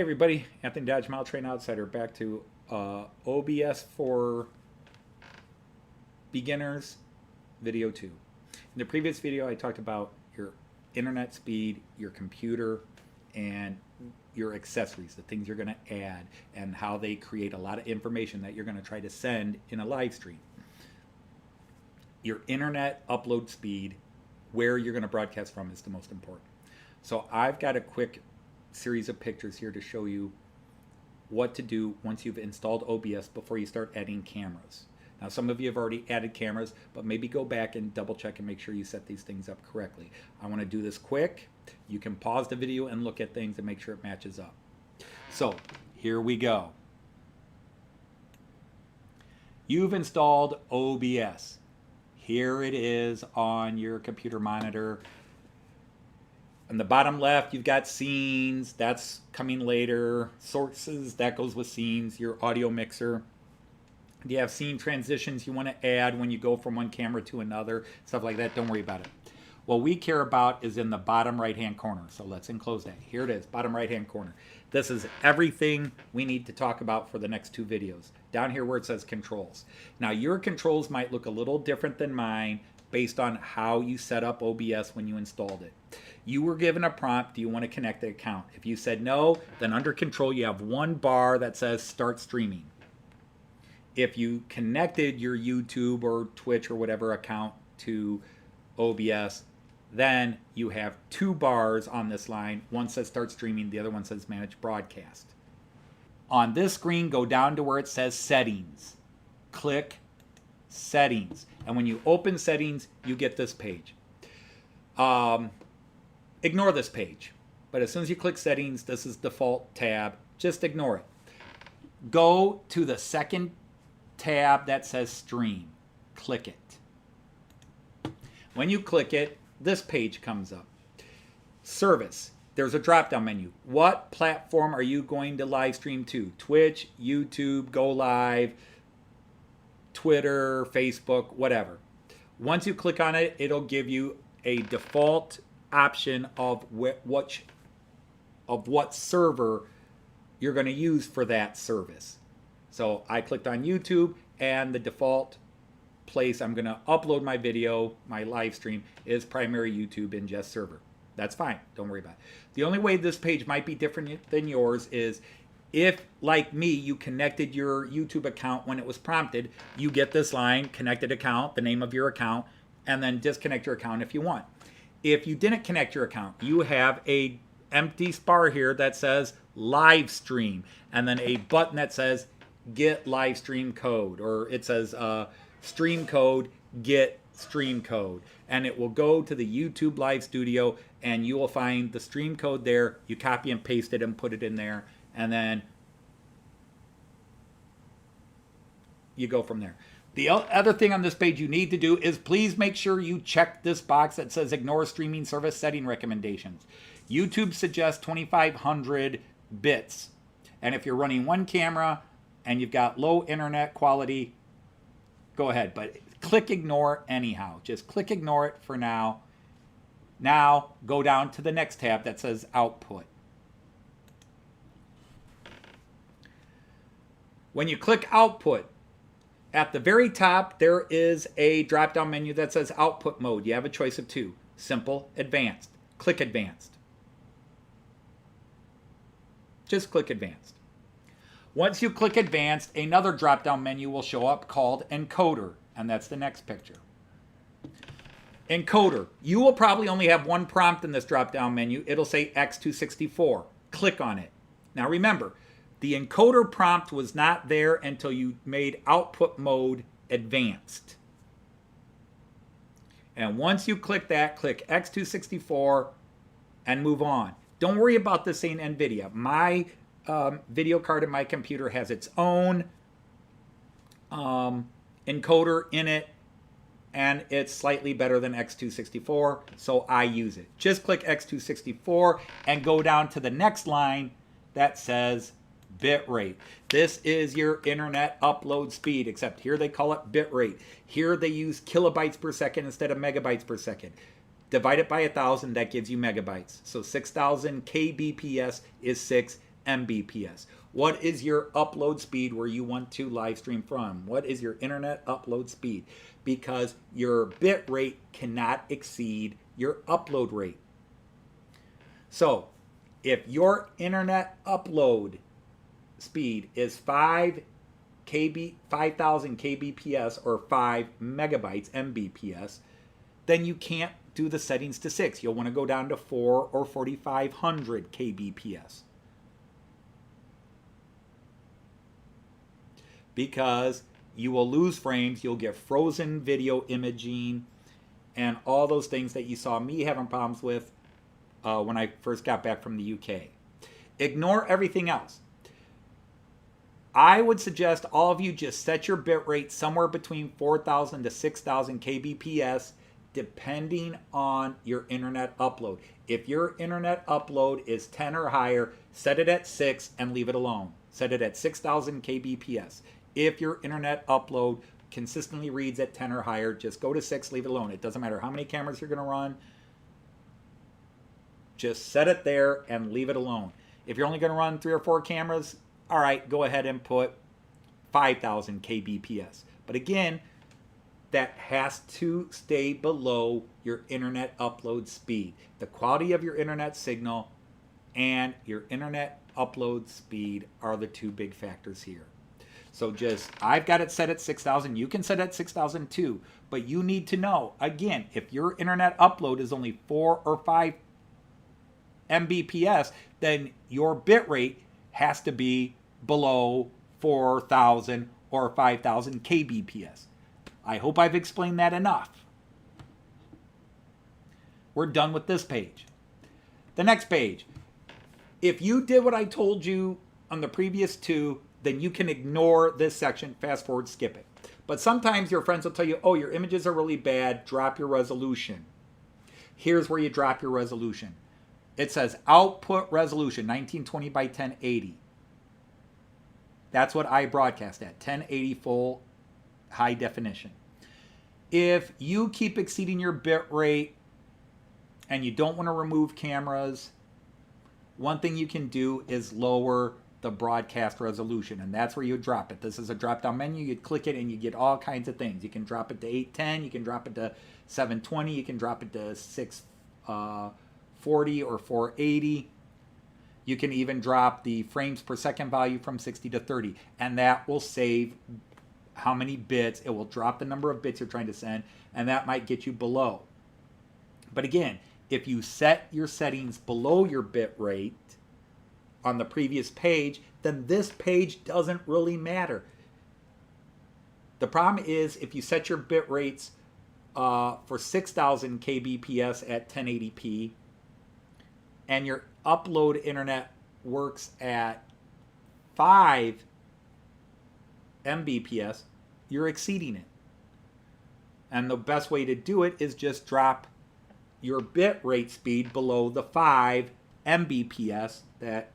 everybody, Anthony Dodge, Mile Train Outsider, back to OBS for Beginners, video 2. In the previous video, I talked about your internet speed, your computer, and your accessories, the things you're going to add, and how they create a lot of information that you're going to try to send in a live stream. Your internet upload speed, where you're going to broadcast from, is the most important. So I've got a quick series of pictures here to show you what to do once you've installed OBS before you start adding cameras. Now, some of you have already added cameras, but maybe go back and double check and make sure you set these things up correctly. I want to do this quick. You can pause the video and look at things and make sure it matches up. So here we go. You've installed OBS. Here it is on your computer monitor. On the bottom left, you've got scenes. That's coming later. Sources, that goes with scenes. Your audio mixer. You have scene transitions you want to add when you go from one camera to another. Stuff like that. Don't worry about it. What we care about is in the bottom right-hand corner. So let's enclose that. Here it is, bottom right-hand corner. This is everything we need to talk about for the next 2 videos. Down here where it says controls. Now, your controls might look a little different than mine based on how you set up OBS when you installed it. You were given a prompt, do you want to connect the account? If you said no, then under control you have one bar that says start streaming. If you connected your YouTube or Twitch or whatever account to OBS, then you have 2 bars on this line. One says start streaming, the other one says manage broadcast. On this screen, go down to where it says settings. Click settings. And when you open settings, you get this page. Ignore this page. But as soon as you click settings, this is default tab. Just ignore it. Go to the second tab that says stream. Click it. When you click it, this page comes up. Service. There's a drop-down menu. What platform are you going to live stream to? Twitch, YouTube, Go Live, Twitter, Facebook, whatever. Once you click on it, it'll give you a default option of what server you're going to use for that service. So I clicked on YouTube, and the default place I'm going to upload my video, my live stream, is primary YouTube ingest server. That's fine. Don't worry about it. The only way this page might be different than yours is if, like me, you connected your YouTube account when it was prompted, you get this line, connected account, the name of your account, and then disconnect your account if you want. If you didn't connect your account, you have a empty bar here that says live stream, and then a button that says get live stream code, or it says stream code, get stream code, and it will go to the YouTube live studio, and you will find the stream code there. You copy and paste it and put it in there, and then you go from there. The other thing on this page you need to do is please make sure you check this box that says ignore streaming service setting recommendations. YouTube suggests 2500 bits, and if you're running one camera and you've got low internet quality, go ahead, but click ignore anyhow. Just click ignore it for now. Now go down to the next tab that says output. When you click output, at the very top there is a drop-down menu that says output mode. You have a choice of 2, simple, advanced. Click advanced. Just click advanced. Once you click advanced, another drop-down menu will show up called encoder, and that's the next picture. Encoder. You will probably only have one prompt in this drop-down menu. It'll say X264. Click on it. Now remember, the encoder prompt was not there until you made output mode advanced. And once you click that, click X264 and move on. Don't worry about this saying NVIDIA. My video card in my computer has its own encoder in it, and it's slightly better than X264, so I use it. Just click X264 and go down to the next line that says bit rate. This is your internet upload speed, except here they call it bit rate. Here they use kilobytes per second instead of megabytes per second. Divide it by 1,000, that gives you megabytes. So 6,000 kbps is 6 Mbps. What is your upload speed where you want to live stream from? What is your internet upload speed? Because your bit rate cannot exceed your upload rate. So if your internet upload speed is 5000 kbps or 5 megabytes mbps, then you can't do the settings to 6. You'll want to go down to 4 or 4500 kbps. Because you will lose frames, you'll get frozen video imaging, and all those things that you saw me having problems with when I first got back from the UK. Ignore everything else. I would suggest all of you just set your bit rate somewhere between 4,000 to 6,000 kbps, depending on your internet upload. If your internet upload is 10 or higher, set it at 6 and leave it alone. Set it at 6,000 kbps. If your internet upload consistently reads at 10 or higher, just go to 6, leave it alone. It doesn't matter how many cameras you're going to run. Just set it there and leave it alone. If you're only going to run 3 or 4 cameras, all right, go ahead and put 5,000 kbps. But again, that has to stay below your internet upload speed. The quality of your internet signal and your internet upload speed are the two big factors here. So just, I've got it set at 6,000. You can set it at 6,000 too. But you need to know, again, if your internet upload is only 4 or 5 Mbps, then your bit rate has to be below 4,000 or 5,000 kbps. I hope I've explained that enough. We're done with this page. The next page. If you did what I told you on the previous two, then you can ignore this section, fast forward, skip it. But sometimes your friends will tell you, oh, your images are really bad, drop your resolution. Here's where you drop your resolution. It says output resolution, 1920 by 1080. That's what I broadcast at, 1080 full high definition. If you keep exceeding your bit rate and you don't want to remove cameras, one thing you can do is lower the broadcast resolution, and that's where you drop it. This is a drop-down menu. You click it and you get all kinds of things. You can drop it to 810, you can drop it to 720, you can drop it to 640 or 480. You can even drop the frames per second value from 60 to 30, and that will save how many bits. It will drop the number of bits you're trying to send, and that might get you below. But again, if you set your settings below your bit rate on the previous page, then this page doesn't really matter. The problem is if you set your bit rates for 6,000 kbps at 1080p and your upload internet works at 5 Mbps, you're exceeding it. And the best way to do it is just drop your bit rate speed below the 5 Mbps that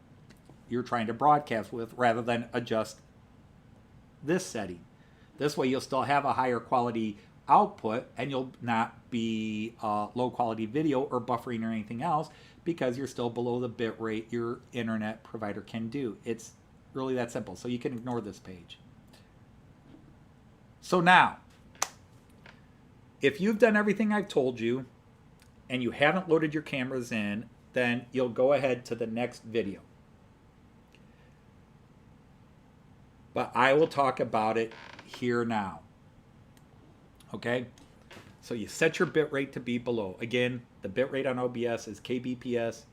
you're trying to broadcast with, rather than adjust this setting. This way you'll still have a higher quality output and you'll not be low quality video or buffering or anything else, because you're still below the bit rate your internet provider can do. It's really that simple. So you can ignore this page. So now, if you've done everything I've told you and you haven't loaded your cameras in, then you'll go ahead to the next video. But I will talk about it here now. Okay? So you set your bit rate to be below. Again, the bit rate on OBS is kbps.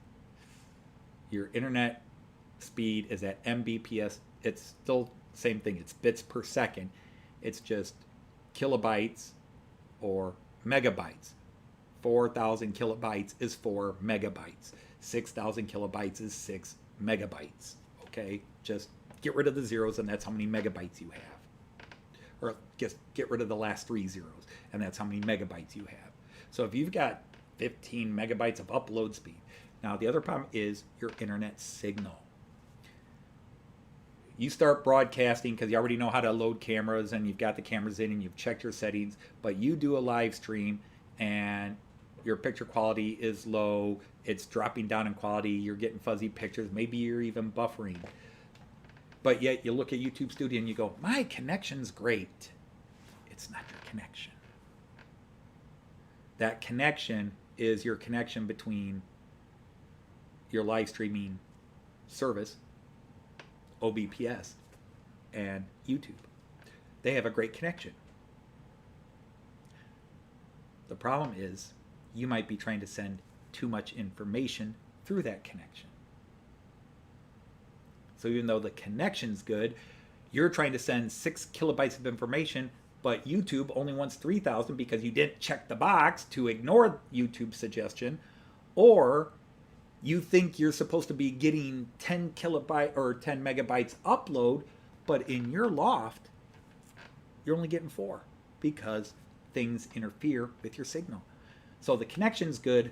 Your internet speed is at mbps. It's still the same thing. It's bits per second. It's just kilobytes or megabytes. 4,000 kilobytes is 4 megabytes. 6,000 kilobytes is 6 megabytes. Okay? Just get rid of the zeros, and that's how many megabytes you have. Or just get rid of the last 3 zeros, and that's how many megabytes you have. So if you've got 15 megabytes of upload speed. Now, the other problem is your internet signal. You start broadcasting because you already know how to load cameras, and you've got the cameras in, and you've checked your settings, but you do a live stream, and your picture quality is low, it's dropping down in quality, you're getting fuzzy pictures, maybe you're even buffering. But yet you look at YouTube Studio and you go, my connection's great. It's not your connection. That connection is your connection between your live streaming service, OBS, and YouTube. They have a great connection. The problem is you might be trying to send too much information through that connection. So even though the connection's good, you're trying to send 6 kilobytes of information, but YouTube only wants 3,000 because you didn't check the box to ignore YouTube's suggestion, or you think you're supposed to be getting 10 kilobyte or 10 megabytes upload, but in your loft, you're only getting 4 because things interfere with your signal. So the connection's good,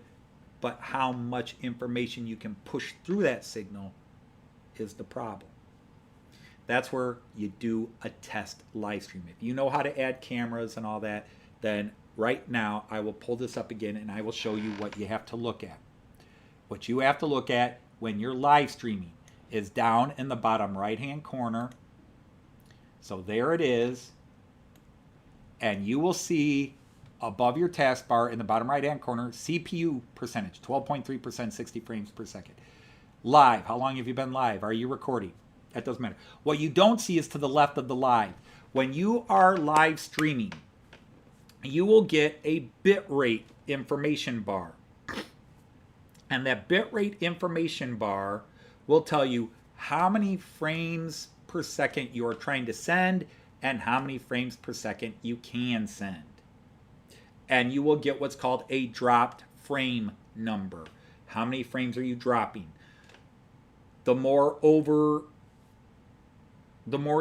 but how much information you can push through that signal is the problem. That's where you do a test live stream. If you know how to add cameras and all that, then right now I will pull this up again and I will show you what you have to look at. What you have to look at when you're live streaming is down in the bottom right hand corner. So there it is. And you will see above your taskbar in the bottom right hand corner, CPU percentage, 12.3%, 60 frames per second. Live, how long have you been live? Are you recording? That doesn't matter. What you don't see is to the left of the live. When you are live streaming, you will get a bitrate information bar. And that bitrate information bar will tell you how many frames per second you are trying to send and how many frames per second you can send. And you will get what's called a dropped frame number. How many frames are you dropping? The more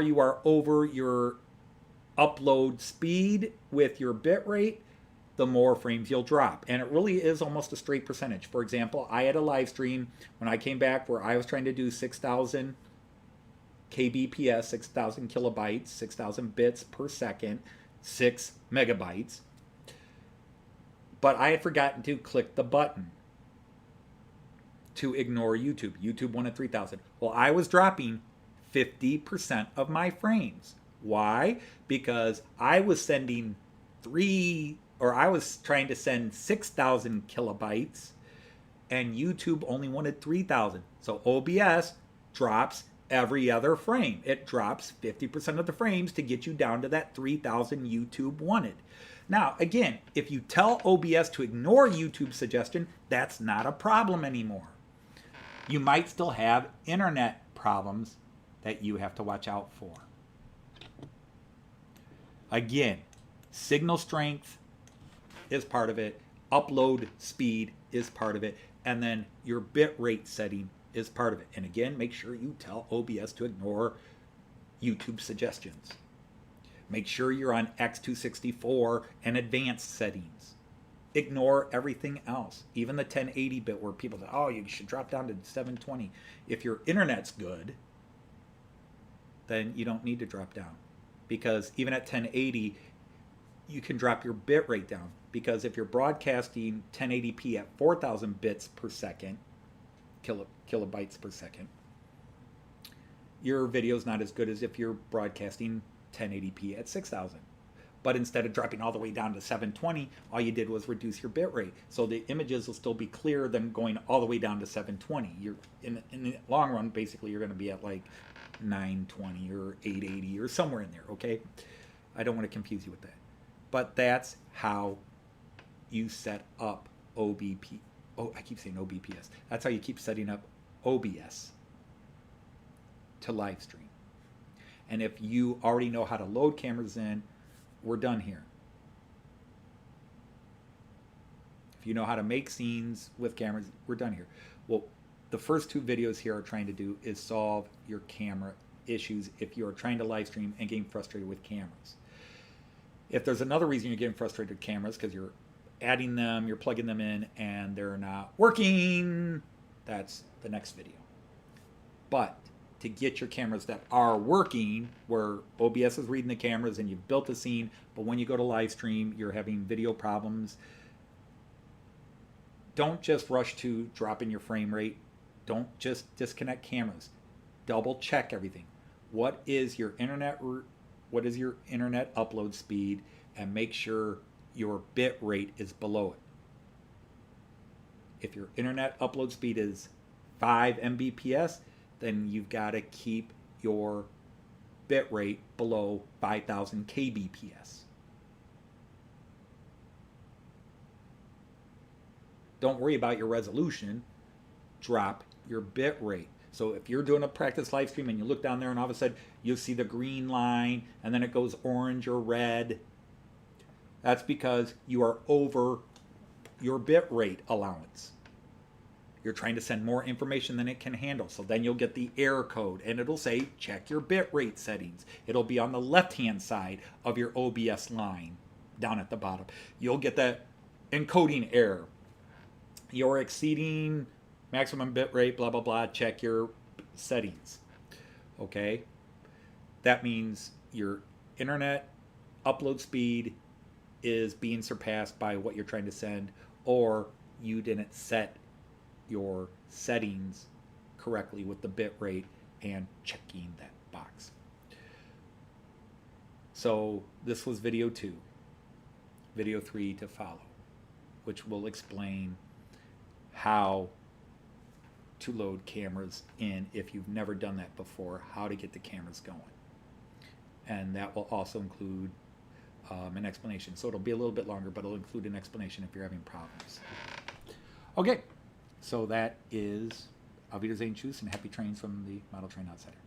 you are over your upload speed with your bit rate, the more frames you'll drop. And it really is almost a straight percentage. For example, I had a live stream when I came back where I was trying to do 6,000 kbps, 6,000 kilobytes, 6,000 bits per second, 6 megabytes. But I had forgotten to click the button to ignore YouTube. YouTube wanted 3,000. Well, I was dropping 50% of my frames. Why? Because I was sending I was trying to send 6,000 kilobytes and YouTube only wanted 3,000. So OBS drops every other frame. It drops 50% of the frames to get you down to that 3,000 YouTube wanted. Now, again, if you tell OBS to ignore YouTube's suggestion, that's not a problem anymore. You might still have internet problems that you have to watch out for. Again, signal strength is part of it, upload speed is part of it, and then your bit rate setting is part of it. And again, make sure you tell OBS to ignore YouTube suggestions. Make sure you're on X264 and advanced settings. Ignore everything else, even the 1080 bit where people say, oh, you should drop down to 720. If your internet's good, then you don't need to drop down. Because even at 1080, you can drop your bit rate down. Because if you're broadcasting 1080p at 4,000 bits per second, kilobytes per second, your video is not as good as if you're broadcasting 1080p at 6,000. But instead of dropping all the way down to 720, all you did was reduce your bit rate. So the images will still be clearer than going all the way down to 720. You're in the long run, basically, you're going to be at like 920 or 880 or somewhere in there, okay? I don't want to confuse you with that. But that's how you set up OBP. Oh, I keep saying OBPS. That's how you keep setting up OBS to live stream. And if you already know how to load cameras in, we're done here. If you know how to make scenes with cameras, we're done here. Well, the first two videos here are trying to do is solve your camera issues if you're trying to live stream and getting frustrated with cameras. If there's another reason you're getting frustrated with cameras because you're adding them, you're plugging them in, and they're not working, that's the next video. But to get your cameras that are working, where OBS is reading the cameras and you've built a scene, but when you go to live stream, you're having video problems, don't just rush to dropping your frame rate. Don't just disconnect cameras. Double check everything. What is your internet upload speed, and make sure your bit rate is below it. If your internet upload speed is 5 Mbps, then you've got to keep your bit rate below 5000 kbps. Don't worry about your resolution. Drop your bit rate. So if you're doing a practice live stream and you look down there and all of a sudden you'll see the green line and then it goes orange or red, that's because you are over your bit rate allowance. You're trying to send more information than it can handle. So then you'll get the error code and it'll say check your bit rate settings. It'll be on the left hand side of your OBS line down at the bottom. You'll get that encoding error. You're exceeding maximum bit rate, blah, blah, blah. Check your settings. Okay? That means your internet upload speed is being surpassed by what you're trying to send, or you didn't set your settings correctly with the bit rate and checking that box. So this was video 2. Video 3 to follow, which will explain how to load cameras in if you've never done that before, how to get the cameras going. And that will also include an explanation. So it'll be a little bit longer, but it'll include an explanation if you're having problems. Okay, so that is Auf Wiedersehen, Tschüss, and happy trains from the Model Train Outsider.